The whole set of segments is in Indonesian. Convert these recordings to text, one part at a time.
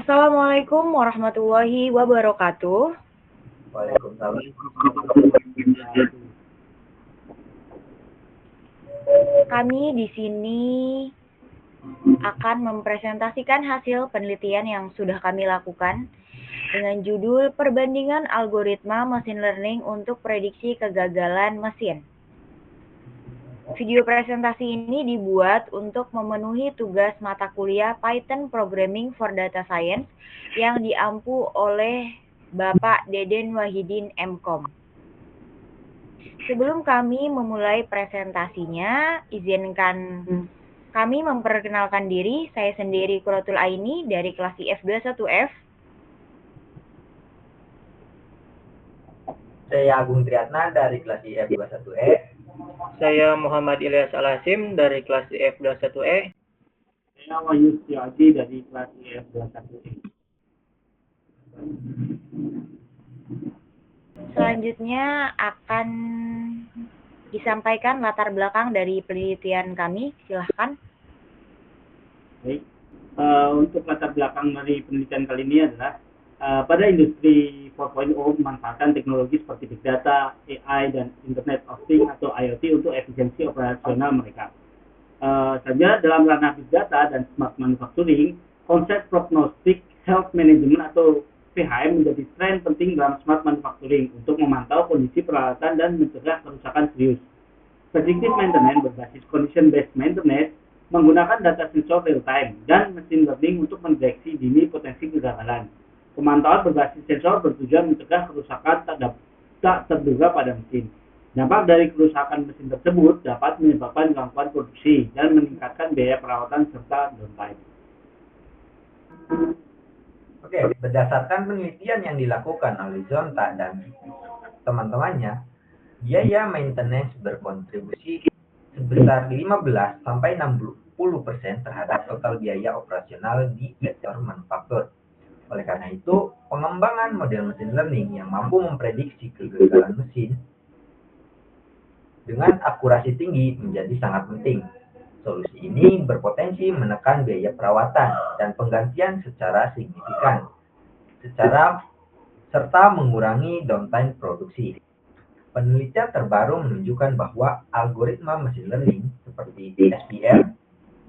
Assalamualaikum warahmatullahi wabarakatuh. Waalaikumsalam. Kami di sini akan mempresentasikan hasil penelitian yang sudah kami lakukan dengan judul Perbandingan Algoritma Machine Learning untuk Prediksi Kegagalan Mesin. Video presentasi ini dibuat untuk memenuhi tugas mata kuliah Python Programming for Data Science yang diampu oleh Bapak Deden Wahidin MKom. Sebelum kami memulai presentasinya, izinkan kami memperkenalkan diri. Saya sendiri Quratul Aini dari kelas IF21F. Saya Agung Triatna dari kelas IF21E. Saya Muhammad Ilyas Al-Hasim dari kelas IF21E. Saya Wahyu Setiaji dari kelas IF21E. Selanjutnya akan disampaikan latar belakang dari penelitian kami. Silahkan. Baik, untuk latar belakang dari penelitian kali ini adalah pada industri 4.0 memanfaatkan teknologi seperti Big Data, AI, dan Internet of Things atau IoT untuk efisiensi operasional mereka. Saja dalam ranah Big Data dan Smart Manufacturing, konsep Prognostic Health Management atau PHM menjadi tren penting dalam Smart Manufacturing untuk memantau kondisi peralatan dan mencegah kerusakan serius. Predictive Maintenance berbasis Condition-Based Maintenance menggunakan data sensor real-time dan machine learning untuk mendeteksi dini potensi kegagalan. Pemantauan berbasis sensor bertujuan mencegah kerusakan tak terduga pada mesin. Dampak dari kerusakan mesin tersebut dapat menyebabkan gangguan produksi dan meningkatkan biaya perawatan serta downtime. Oke, berdasarkan penelitian yang dilakukan oleh Zonta dan teman-temannya, biaya maintenance berkontribusi sebesar 15 sampai 60% terhadap total biaya operasional di sektor manufaktur. Oleh karena itu, pengembangan model machine learning yang mampu memprediksi kegagalan mesin dengan akurasi tinggi menjadi sangat penting. Solusi ini berpotensi menekan biaya perawatan dan penggantian secara signifikan, serta mengurangi downtime produksi. Penelitian terbaru menunjukkan bahwa algoritma machine learning seperti SPM,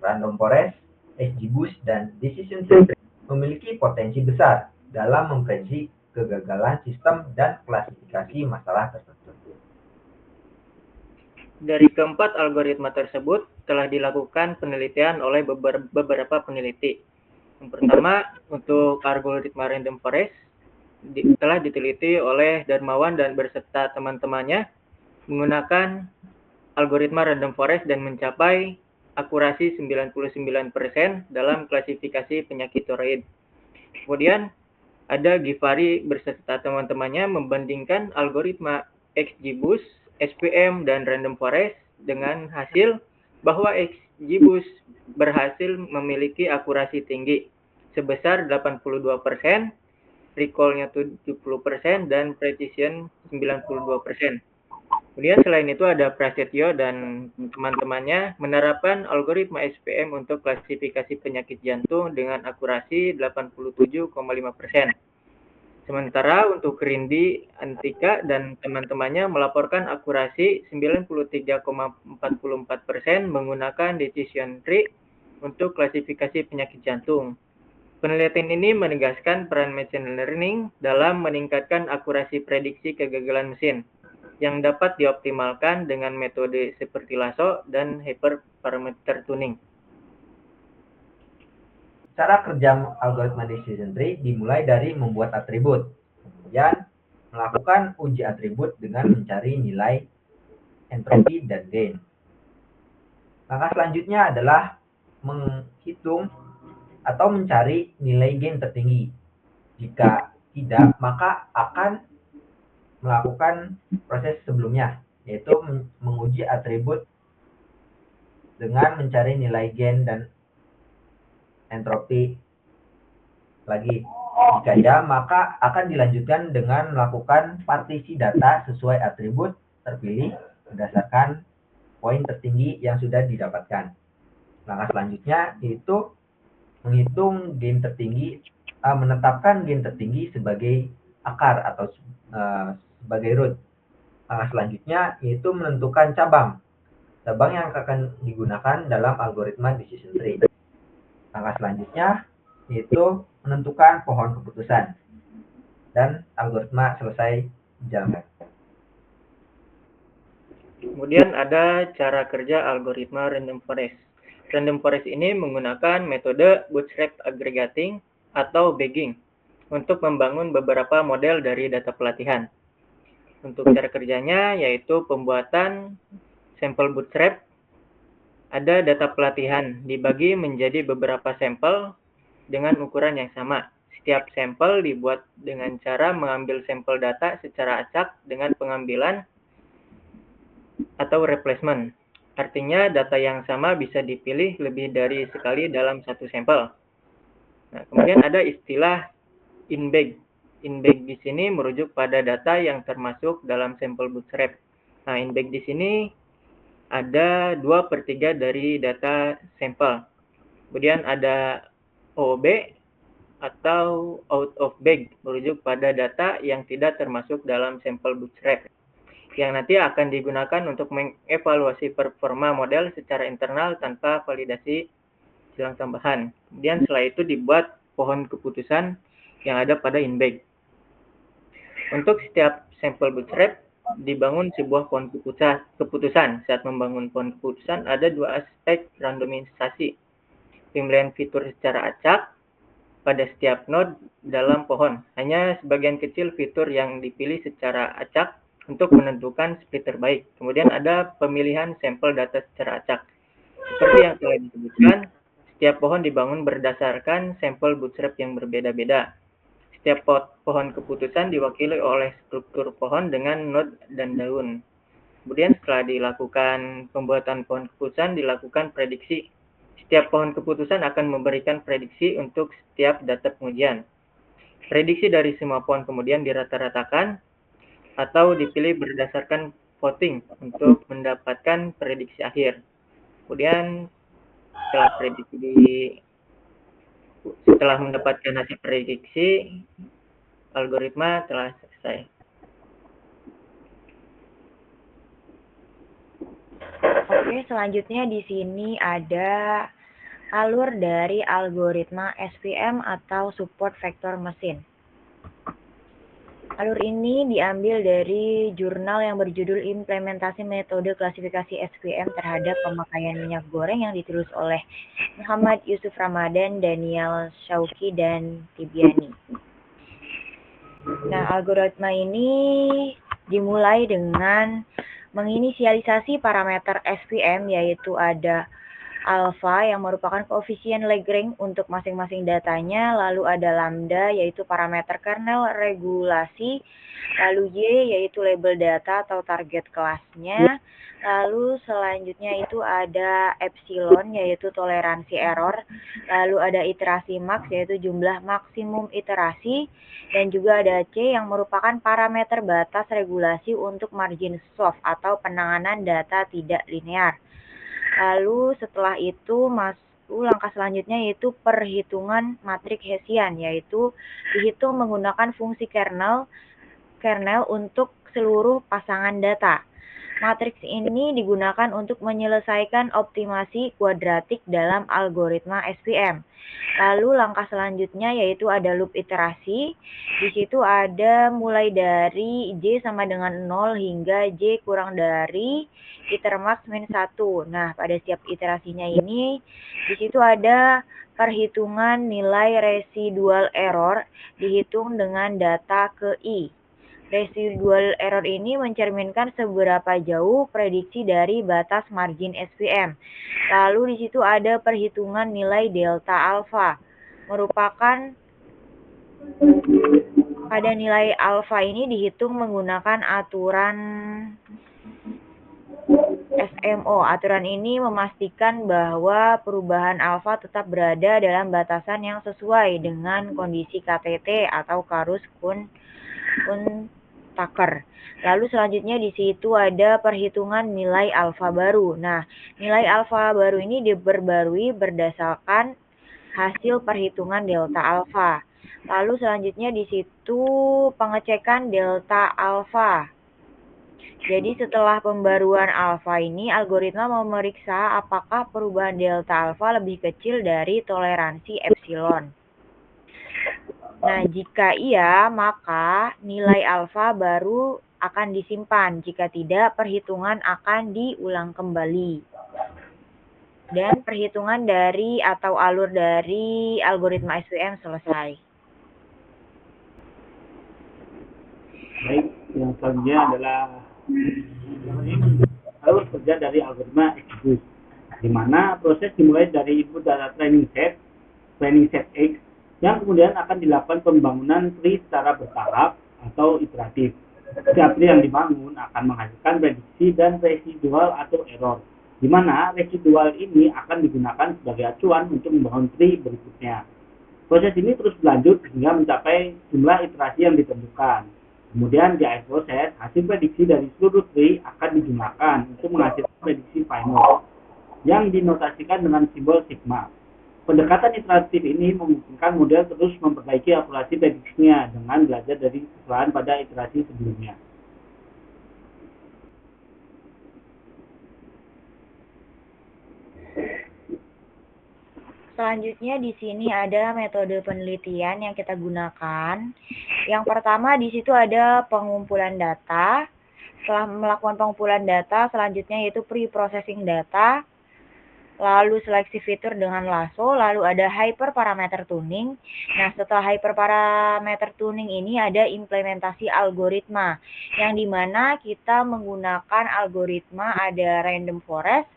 Random Forest, XGBoost, dan Decision Tree memiliki potensi besar dalam memprediksi kegagalan sistem dan klasifikasi masalah tertentu. Dari keempat algoritma tersebut telah dilakukan penelitian oleh beberapa peneliti. Yang pertama, untuk algoritma Random Forest telah diteliti oleh Darmawan dan berserta teman-temannya menggunakan algoritma Random Forest dan mencapai akurasi 99% dalam klasifikasi penyakit tiroid. Kemudian ada Givari berserta teman-temannya membandingkan algoritma XGBoost, SPM, dan Random Forest dengan hasil bahwa XGBoost berhasil memiliki akurasi tinggi sebesar 82%, recall-nya 70%, dan precision 92%. Kemudian selain itu ada Prasetyo dan teman-temannya menerapkan algoritma SPM untuk klasifikasi penyakit jantung dengan akurasi 87,5%. Sementara untuk Rindi Antika dan teman-temannya melaporkan akurasi 93,44% menggunakan decision tree untuk klasifikasi penyakit jantung. Penelitian ini menegaskan peran machine learning dalam meningkatkan akurasi prediksi kegagalan mesin yang dapat dioptimalkan dengan metode seperti lasso dan hyperparameter tuning. Cara kerja algoritma decision tree dimulai dari membuat atribut, kemudian melakukan uji atribut dengan mencari nilai entropi dan gain. Langkah selanjutnya adalah menghitung atau mencari nilai gain tertinggi. Jika tidak, maka akan melakukan proses sebelumnya, yaitu menguji atribut dengan mencari nilai gain dan entropi lagi. Jika ya, maka akan dilanjutkan dengan melakukan partisi data sesuai atribut terpilih berdasarkan poin tertinggi yang sudah didapatkan. Langkah selanjutnya yaitu menghitung gain tertinggi menetapkan gen tertinggi sebagai akar atau sebagai root. Langkah selanjutnya yaitu menentukan cabang yang akan digunakan dalam algoritma decision tree. Langkah selanjutnya yaitu menentukan pohon keputusan dan algoritma selesai dijalankan. Kemudian ada cara kerja algoritma random forest. Random forest ini menggunakan metode bootstrap aggregating atau bagging untuk membangun beberapa model dari data pelatihan. Untuk cara kerjanya yaitu pembuatan sampel bootstrap. Ada data pelatihan dibagi menjadi beberapa sampel dengan ukuran yang sama. Setiap sampel dibuat dengan cara mengambil sampel data secara acak dengan pengambilan atau replacement. Artinya data yang sama bisa dipilih lebih dari sekali dalam satu sampel. Nah, kemudian ada istilah in-bag. In-bag di sini merujuk pada data yang termasuk dalam sampel bootstrap. Nah, in-bag di sini ada 2/3 dari data sampel. Kemudian ada OOB atau out of bag merujuk pada data yang tidak termasuk dalam sampel bootstrap yang nanti akan digunakan untuk mengevaluasi performa model secara internal tanpa validasi silang tambahan. Kemudian setelah itu dibuat pohon keputusan yang ada pada in-bag. Untuk setiap sampel bootstrap dibangun sebuah pohon keputusan. Saat membangun pohon keputusan ada dua aspek randomisasi. Pemilihan fitur secara acak pada setiap node dalam pohon. Hanya sebagian kecil fitur yang dipilih secara acak untuk menentukan split terbaik. Kemudian ada pemilihan sampel data secara acak. Seperti yang telah disebutkan, setiap pohon dibangun berdasarkan sampel bootstrap yang berbeda-beda. Setiap pohon keputusan diwakili oleh struktur pohon dengan node dan daun. Kemudian setelah dilakukan pembuatan pohon keputusan, dilakukan prediksi. Setiap pohon keputusan akan memberikan prediksi untuk setiap data pengujian. Prediksi dari semua pohon kemudian dirata-ratakan atau dipilih berdasarkan voting untuk mendapatkan prediksi akhir. Kemudian setelah mendapatkan hasil prediksi, algoritma telah selesai. Oke, selanjutnya di sini ada alur dari algoritma SVM atau support vector machine. Alur ini diambil dari jurnal yang berjudul Implementasi Metode Klasifikasi SVM terhadap Pemakaian Minyak Goreng yang ditulis oleh Muhammad Yusuf Ramadan, Daniel Shauki, dan Tibiani. Nah, algoritma ini dimulai dengan menginisialisasi parameter SVM, yaitu ada alpha yang merupakan koefisien Lagrange untuk masing-masing datanya, lalu ada lambda yaitu parameter kernel regulasi, lalu y yaitu label data atau target kelasnya, lalu selanjutnya itu ada epsilon yaitu toleransi error, lalu ada iterasi max yaitu jumlah maksimum iterasi, dan juga ada c yang merupakan parameter batas regulasi untuk margin soft atau penanganan data tidak linear. Lalu setelah itu langkah selanjutnya yaitu perhitungan matriks Hessian, yaitu dihitung menggunakan fungsi kernel untuk seluruh pasangan data. Matriks ini digunakan untuk menyelesaikan optimasi kuadratik dalam algoritma SVM. Lalu langkah selanjutnya yaitu ada loop iterasi. Di situ ada mulai dari J sama dengan 0 hingga J kurang dari itermax min 1. Nah, pada setiap iterasinya ini di situ ada perhitungan nilai residual error dihitung dengan data ke I. Residual error ini mencerminkan seberapa jauh prediksi dari batas margin SVM. Lalu di situ ada perhitungan nilai delta alpha. Pada nilai alpha ini dihitung menggunakan aturan SMO. Aturan ini memastikan bahwa perubahan alfa tetap berada dalam batasan yang sesuai dengan kondisi KTT atau Karus-Kuhn-Tucker. Lalu selanjutnya di situ ada perhitungan nilai alfa baru. Nah, nilai alfa baru ini diperbarui berdasarkan hasil perhitungan delta alfa. Lalu selanjutnya di situ pengecekan delta alfa. Jadi setelah pembaruan alfa ini, algoritma memeriksa apakah perubahan delta alfa lebih kecil dari toleransi epsilon. Nah, jika iya, maka nilai alfa baru akan disimpan. Jika tidak, perhitungan akan diulang kembali. Dan perhitungan dari atau alur dari algoritma SVM selesai. Baik, yang selanjutnya adalah alur kerja dari algoritma XGBoost, di mana proses dimulai dari input data training set X, yang kemudian akan dilakukan pembangunan tree secara bertahap atau iteratif. Setiap tree yang dibangun akan menghasilkan prediksi dan residual atau error, di mana residual ini akan digunakan sebagai acuan untuk membangun tree berikutnya. Proses ini terus berlanjut hingga mencapai jumlah iterasi yang ditentukan. Kemudian di akhir proses, hasil prediksi dari seluruh tree akan dijumlahkan untuk menghasilkan prediksi final, yang dinotasikan dengan simbol sigma. Pendekatan iteratif ini memungkinkan model terus memperbaiki akurasi prediksinya dengan belajar dari kesalahan pada iterasi sebelumnya. Selanjutnya di sini ada metode penelitian yang kita gunakan. Yang pertama di situ ada pengumpulan data. Setelah melakukan pengumpulan data, selanjutnya yaitu pre-processing data, lalu seleksi fitur dengan lasso, lalu ada hyperparameter tuning. Nah, setelah hyperparameter tuning ini ada implementasi algoritma, yang dimana kita menggunakan algoritma ada random forest,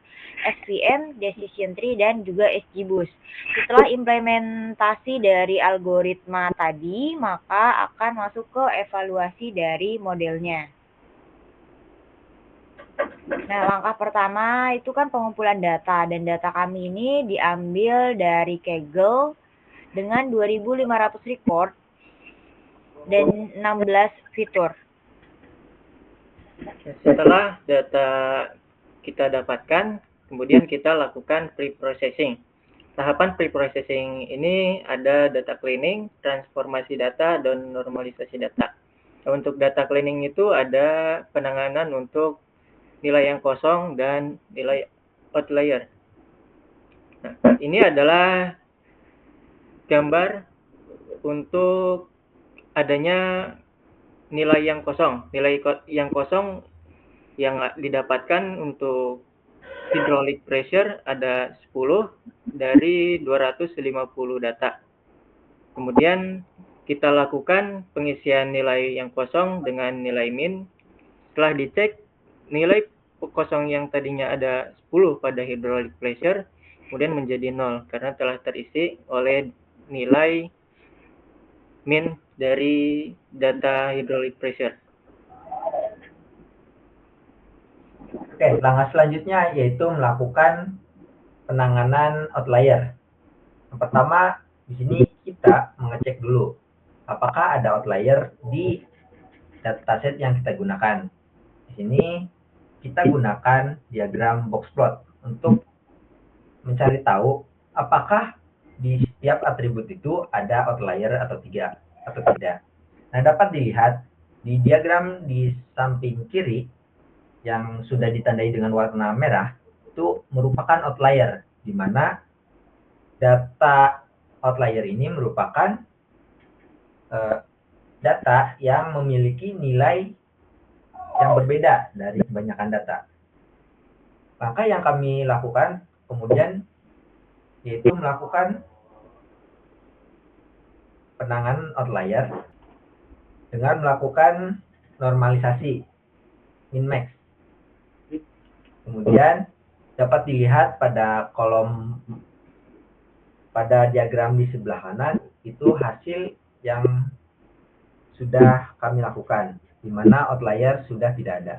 SVM, decision tree, dan juga XGBoost. Setelah implementasi dari algoritma tadi, maka akan masuk ke evaluasi dari modelnya. Nah, langkah pertama itu kan pengumpulan data, dan data kami ini diambil dari Kaggle dengan 2.500 record dan 16 fitur. Setelah data kita dapatkan, kemudian kita lakukan pre-processing. Tahapan pre-processing ini ada data cleaning, transformasi data, dan normalisasi data. Untuk data cleaning itu ada penanganan untuk nilai yang kosong dan nilai outlier. Nah, ini adalah gambar untuk adanya nilai yang kosong. Nilai yang kosong yang didapatkan untuk hydraulic pressure ada 10 dari 250 data. Kemudian kita lakukan pengisian nilai yang kosong dengan nilai min. Setelah dicek, nilai kosong yang tadinya ada 10 pada hydraulic pressure kemudian menjadi 0 karena telah terisi oleh nilai min dari data hydraulic pressure. Oke, langkah selanjutnya yaitu melakukan penanganan outlier. Yang pertama, di sini kita mengecek dulu apakah ada outlier di dataset yang kita gunakan. Di sini kita gunakan diagram box plot untuk mencari tahu apakah di setiap atribut itu ada outlier atau tidak. Nah, dapat dilihat di diagram di samping kiri yang sudah ditandai dengan warna merah itu merupakan outlier, di mana data outlier ini merupakan data yang memiliki nilai yang berbeda dari kebanyakan data. Maka yang kami lakukan kemudian yaitu melakukan penanganan outlier dengan melakukan normalisasi min-max. Kemudian dapat dilihat pada kolom pada diagram di sebelah kanan itu hasil yang sudah kami lakukan, di mana outlier sudah tidak ada.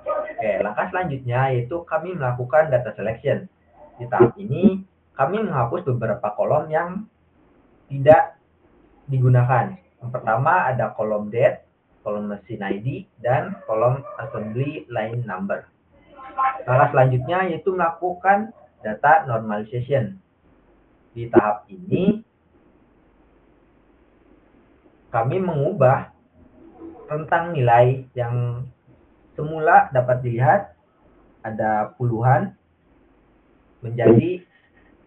Oke, langkah selanjutnya yaitu kami melakukan data selection. Di tahap ini, kami menghapus beberapa kolom yang tidak digunakan. Yang pertama ada kolom date, kolom machine ID, dan kolom assembly line number. Langkah selanjutnya yaitu melakukan data normalization. Di tahap ini, kami mengubah rentang nilai yang semula dapat dilihat ada puluhan menjadi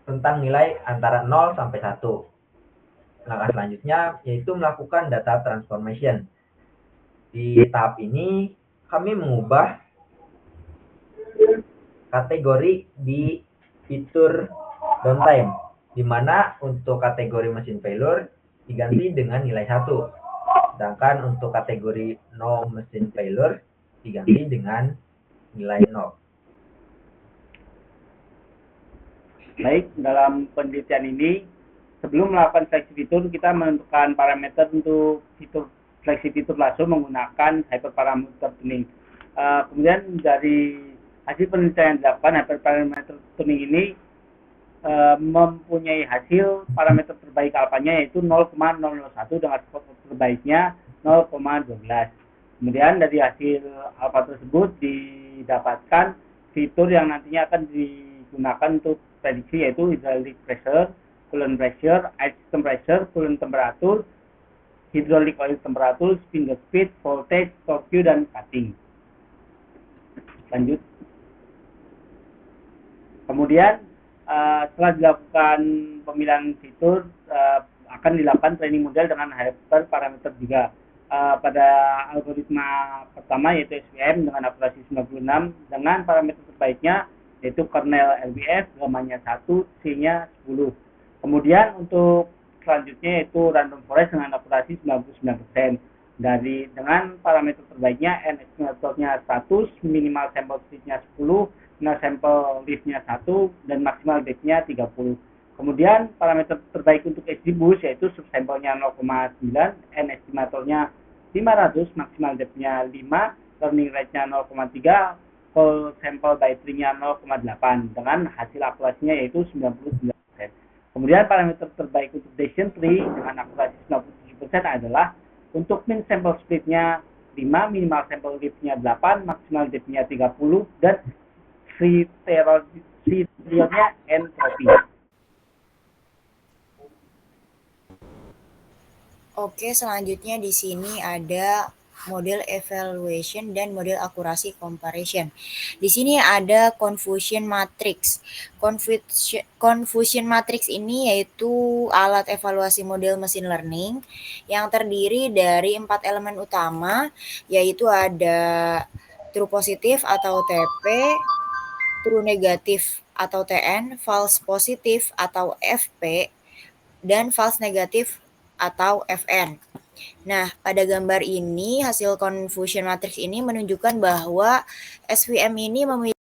rentang nilai antara 0 sampai 1. Langkah selanjutnya yaitu melakukan data transformation. Di tahap ini kami mengubah kategori di fitur downtime, di mana untuk kategori mesin failure diganti dengan nilai 1, sedangkan untuk kategori no mesin failure diganti dengan nilai 0. Baik, dalam penelitian ini, sebelum melakukan seleksi fitur, kita menentukan parameter untuk seleksi fitur langsung menggunakan hyperparameter tuning. Kemudian dari hasil penelitian yang dilakukan, hyperparameter tuning ini mempunyai hasil parameter terbaik alfanya yaitu 0,001 dengan skor terbaiknya 0,12. Kemudian dari hasil alfa tersebut didapatkan fitur yang nantinya akan digunakan untuk prediksi yaitu hydraulic pressure, coolant pressure, air system pressure, coolant temperature, hydraulic oil temperature, spindle speed, voltage, torque, dan cutting. Lanjut. Kemudian setelah dilakukan pemilihan fitur, akan dilakukan training model dengan hyperparameter juga. Pada algoritma pertama yaitu SVM dengan akurasi 96 dengan parameter terbaiknya yaitu kernel LBS, gamanya 1, C-nya 10. Kemudian untuk selanjutnya yaitu random forest dengan akurasi 99%. Dengan parameter terbaiknya N estimatornya 100, minimal sampel speed-nya 10, sampel lift-nya 1, dan maksimal depth-nya 30. Kemudian parameter terbaik untuk XGBoost yaitu subsampelnya 0,9, N estimatornya 500, maksimal depth-nya 5, learning rate-nya 0,3, full sample by tree-nya 0,8 dengan hasil akurasinya yaitu 99%. Kemudian parameter terbaik untuk decision tree dengan akurasi 97% adalah untuk min sample speed-nya 5, minimal sample lift-nya 8, maksimal depth-nya 30, dan kriteria entropy. Oke, selanjutnya di sini ada model evaluation dan model akurasi comparison. Di sini ada confusion matrix. Confusion matrix ini yaitu alat evaluasi model machine learning yang terdiri dari 4 elemen utama, yaitu ada true positif atau TP, true negatif atau TN, false positif atau FP, dan false negatif atau FN. Nah, pada gambar ini hasil confusion matrix ini menunjukkan bahwa SVM ini memiliki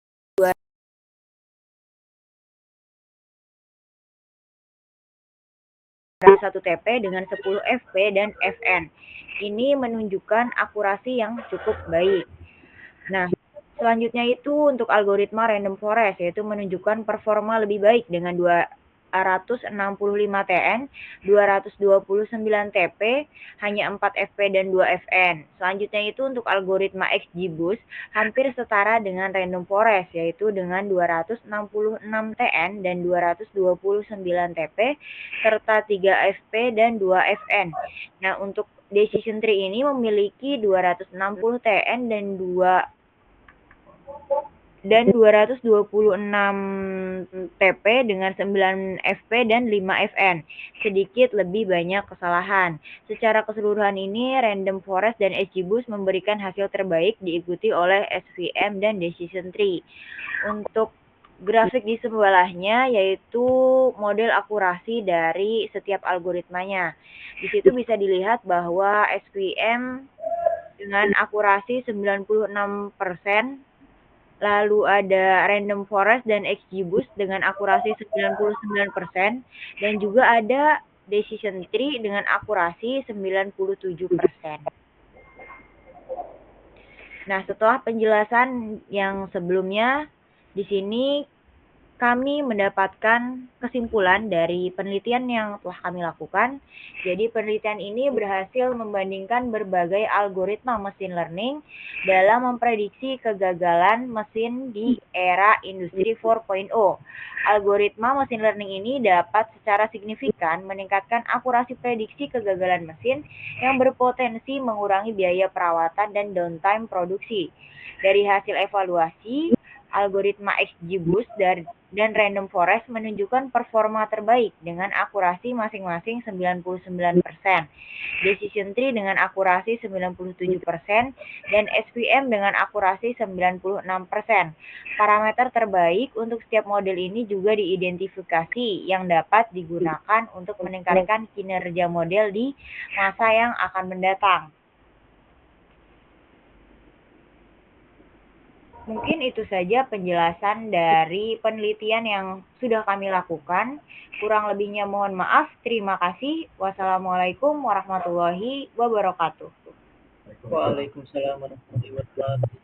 1 TP dengan 10 FP dan FN. Ini menunjukkan akurasi yang cukup baik. Nah, selanjutnya itu untuk algoritma random forest, yaitu menunjukkan performa lebih baik dengan 265 TN, 229 TP, hanya 4 FP dan 2 FN. Selanjutnya itu untuk algoritma XGBoost hampir setara dengan random forest, yaitu dengan 266 TN dan 229 TP, serta 3 FP dan 2 FN. Nah, untuk decision tree ini memiliki 260 TN dan 226 TP dengan 9 FP dan 5 FN. Sedikit lebih banyak kesalahan. Secara keseluruhan ini, Random Forest dan XGBoost memberikan hasil terbaik diikuti oleh SVM dan Decision Tree. Untuk grafik di sebelahnya yaitu model akurasi dari setiap algoritmanya. Di situ bisa dilihat bahwa SVM dengan akurasi 96%, lalu ada Random Forest dan XGBoost dengan akurasi 99%, dan juga ada Decision Tree dengan akurasi 97%. Nah, setelah penjelasan yang sebelumnya, di sini kami mendapatkan kesimpulan dari penelitian yang telah kami lakukan. Jadi penelitian ini berhasil membandingkan berbagai algoritma mesin learning dalam memprediksi kegagalan mesin di era industri 4.0. Algoritma mesin learning ini dapat secara signifikan meningkatkan akurasi prediksi kegagalan mesin yang berpotensi mengurangi biaya perawatan dan downtime produksi. Dari hasil evaluasi, algoritma XGBoost dan Random Forest menunjukkan performa terbaik dengan akurasi masing-masing 99%, Decision Tree dengan akurasi 97%, dan SVM dengan akurasi 96%. Parameter terbaik untuk setiap model ini juga diidentifikasi yang dapat digunakan untuk meningkatkan kinerja model di masa yang akan mendatang. Mungkin itu saja penjelasan dari penelitian yang sudah kami lakukan. Kurang lebihnya mohon maaf. Terima kasih. Wassalamualaikum warahmatullahi wabarakatuh. Waalaikumsalam warahmatullahi wabarakatuh.